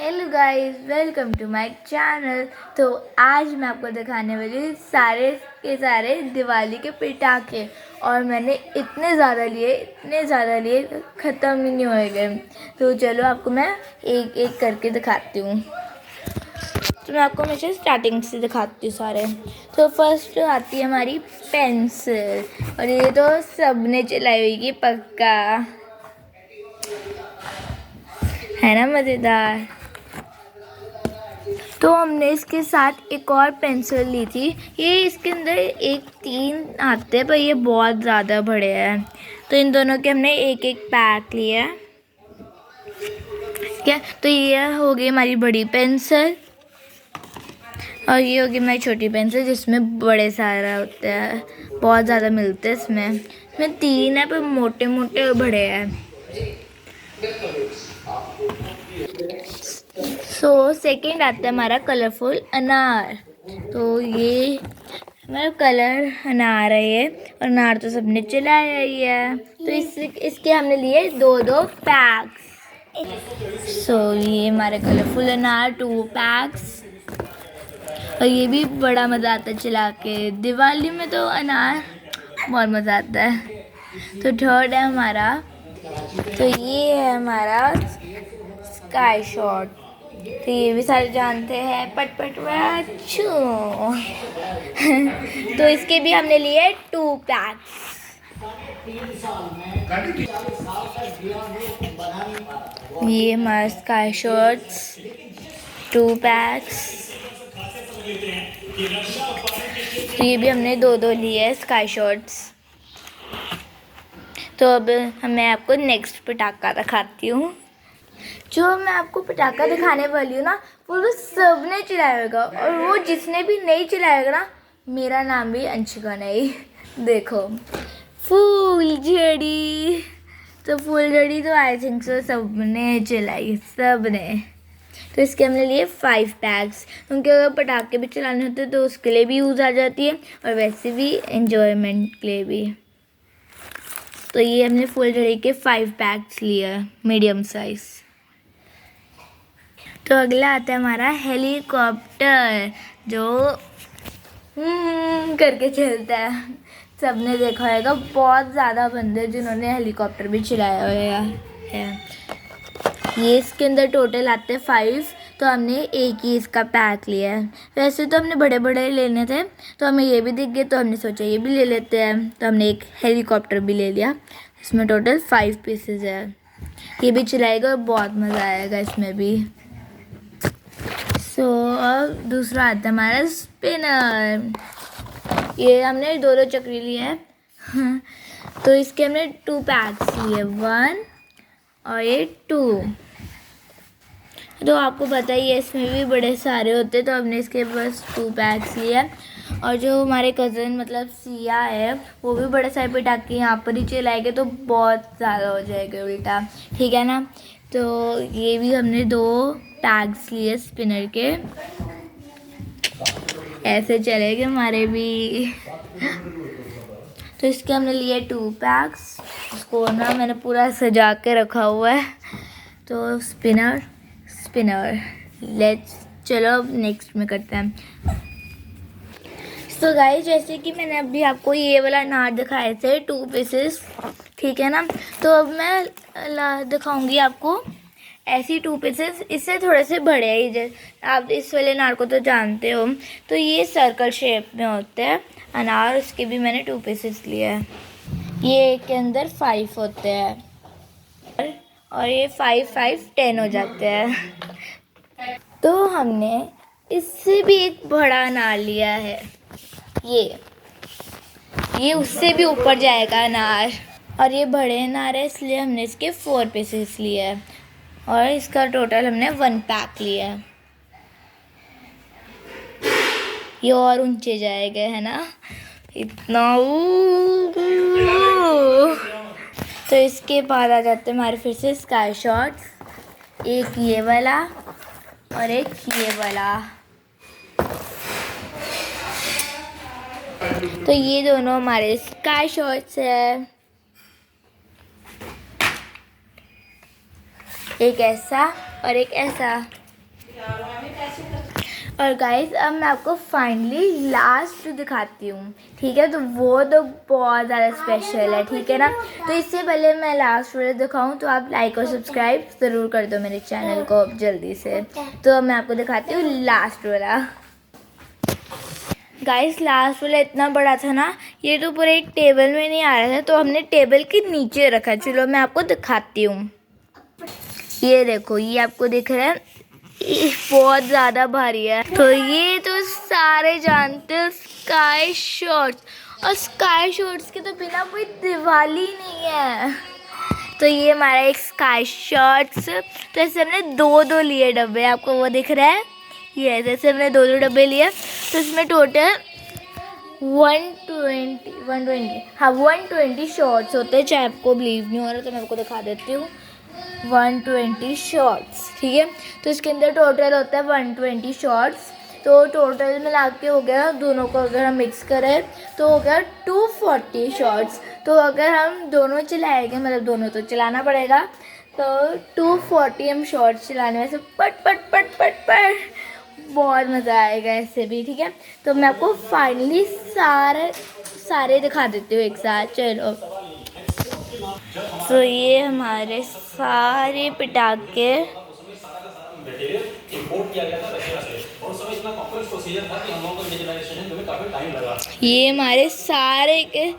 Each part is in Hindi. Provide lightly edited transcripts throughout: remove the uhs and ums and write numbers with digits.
Hello guys, welcome to my channel. तो आज मैं आपको दिखाने वाली हूँ सारे के सारे दिवाली के पटाखे। और मैंने इतने ज़्यादा लिए ख़त्म ही नहीं हो गए। तो चलो आपको मैं एक एक करके दिखाती हूँ। तो मैं आपको हमेशा स्टार्टिंग से दिखाती हूँ सारे। तो फर्स्ट आती है हमारी पेंसिल, और ये तो सबने चलाई होगी पक्का, है ना मज़ेदार। तो हमने इसके साथ एक और पेंसिल ली थी। ये इसके अंदर एक 3 आते हैं, पर ये बहुत ज़्यादा बड़े हैं, तो इन दोनों के हमने एक एक पैक लिया है। क्या, तो ये होगी हमारी बड़ी पेंसिल, और ये होगी हमारी छोटी पेंसिल जिसमें बड़े सारा होता है, बहुत ज़्यादा मिलते हैं इसमें 3 है, पर मोटे मोटे और बड़े हैं। सो सेकेंड आता है हमारा कलरफुल अनार। तो ये हमारा कलर अनार है ये, और अनार तो सबने चलाया ही है। तो इसके हमने लिए 2-2 पैक्स। सो ये हमारे कलरफुल अनार 2 पैक्स। और ये भी बड़ा मज़ा आता है चला के, दिवाली में तो अनार बहुत मज़ा आता है। तो थर्ड है हमारा, तो ये है हमारा स्काई शॉट। तो ये भी सारे जानते हैं, पट पट वाचू। तो इसके भी हमने लिए 2 पैक्स। ये हमारा स्काई शॉट्स 2 पैक्स। तो ये भी हमने 2-2 लिए हैं स्काई शॉट्स। तो अब मैं आपको नेक्स्ट पटाखा दिखाती हूँ। जो मैं आपको पटाखा दिखाने वाली हूँ ना, वो तो सबने चलाया होगा, और वो जिसने भी नहीं चलाएगा ना, मेरा नाम भी अंशिका नहीं। देखो, फूलझड़ी। तो फूलझड़ी तो आई थिंक सो सबने चलाई, सबने। तो इसके हमने लिए 5 पैक्स, क्योंकि अगर पटाखे भी चलाने होते तो उसके लिए भी यूज़ आ जाती है, और वैसे भी एंजॉयमेंट के लिए भी। तो ये हमने फूलझड़ी के 5 पैक्स लिए, मीडियम साइज़। तो अगला आता है हमारा हेलीकॉप्टर, जो करके चलता है। सबने देखा होगा, बहुत ज़्यादा बंदे जिन्होंने हेलीकॉप्टर भी चलाया हुआ है। ये इसके अंदर टोटल आते हैं 5, तो हमने एक ही इसका पैक लिया है। वैसे तो हमने बड़े बड़े लेने थे, तो हमें ये भी दिख गए, तो हमने सोचा ये भी ले लेते हैं, तो हमने एक हेलीकॉप्टर भी ले लिया। इसमें टोटल 5 पीसेज है। ये भी चलाएगा और बहुत मज़ा आएगा इसमें भी। सो अब दूसरा आता है हमारा स्पिनर। ये हमने 2-2 चक्री लिए हैं। तो इसके हमने 2 पैक्स लिए, 1 और ये 2। तो आपको पता ही है इसमें भी बड़े सारे होते हैं, तो हमने इसके बस 2 पैक्स लिए। और जो हमारे कज़न मतलब सिया है, वो भी बड़े सारे पटाखे यहाँ पर ही चलाएंगे, तो बहुत ज़्यादा हो जाएगा उल्टा, ठीक है ना। तो ये भी हमने 2 पैक्स लिए स्पिनर के, ऐसे चलेंगे हमारे भी। तो इसके हमने लिए 2 पैक्स। उसको ना मैंने पूरा सजा के रखा हुआ है। तो स्पिनर लेट्स, चलो अब नेक्स्ट में करते हैं। तो गाइस, जैसे कि मैंने अभी आपको ये वाला अनार दिखाए थे 2 पीसेस, ठीक है ना। तो अब मैं दिखाऊंगी आपको ऐसी 2 पीसेस, इससे थोड़े से बड़े ही, जैसे आप इस वाले अनार को तो जानते हो। तो ये सर्कल शेप में होते हैं अनार, उसके भी मैंने 2 पीसेस लिए हैं। ये के अंदर 5 होते हैं, और ये 5-5 10 हो जाते हैं। तो हमने इससे भी एक बड़ा अनार लिया है, ये उससे भी ऊपर जाएगा अनार, और ये बड़े अनार है, इसलिए हमने इसके 4 पीसेस लिए हैं, और इसका टोटल हमने 1 पैक लिया है। ये और ऊंचे जाएगा, है ना, इतना। तो इसके बाद आ जाते हैं हमारे फिर से स्काई शॉट्स, एक ये वाला और एक ये वाला। तो ये दोनों हमारे स्काई शॉट्स है, एक ऐसा और एक ऐसा। और गाइस अब मैं आपको फाइनली लास्ट दिखाती हूँ, ठीक है। तो वो तो बहुत ज़्यादा स्पेशल है, ठीक है ना। तो इससे पहले मैं लास्ट वाला दिखाऊँ तो आप लाइक और सब्सक्राइब ज़रूर कर दो मेरे चैनल को जल्दी से। तो अब मैं आपको दिखाती हूँ लास्ट वाला। गाइस लास्ट वाला इतना बड़ा था ना, ये तो पूरे एक टेबल में नहीं आ रहा था, तो हमने टेबल के नीचे रखा। चलो मैं आपको दिखाती हूँ। ये देखो, ये आपको दिख रहा है, ये बहुत ज़्यादा भारी है। तो ये तो सारे जानते हो स्काई शॉर्ट्स, और स्काई शॉर्ट्स के तो बिना कोई दिवाली नहीं है। तो ये हमारा एक स्काई शॉर्ट्स, तो ऐसे हमने दो लिए डब्बे, आपको वो दिख रहा है, ये जैसे हमने दो डब्बे लिए। तो इसमें टोटल 120 शॉर्ट्स होते हैं। चाहे आपको बिलीव नहीं हो रहा तो मैं आपको दिखा देती हूँ। 120 शॉर्ट्स, ठीक है। तो इसके अंदर टोटल होता है 120 शॉर्ट्स। तो टोटल मिला के हो गया, दोनों को अगर हम मिक्स करें तो हो गया 240 शॉर्ट्स। तो अगर हम दोनों चलाएंगे, मतलब दोनों तो चलाना पड़ेगा, तो 240 हम शॉर्ट्स चलाने में से पट पट पट पट पट बहुत मज़ा आएगा ऐसे भी, ठीक है। तो मैं आपको फाइनली सारे दिखा देती हूँ एक साथ। चलो, तो ये हमारे सारे पटाखे, ये हमारे सारे के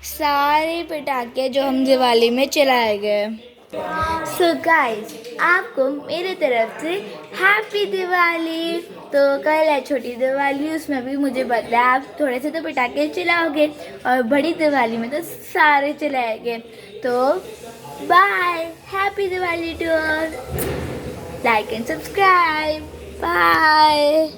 सारे पटाखे जो हम दिवाली में चलाए गए। सो गाइस, आपको मेरे तरफ से हैप्पी दिवाली। तो कल है छोटी दिवाली, उसमें भी मुझे पता है आप थोड़े से तो पटाखे चलाओगे, और बड़ी दिवाली में तो सारे चलाएंगे। तो bye, happy Diwali to all, like and subscribe, bye.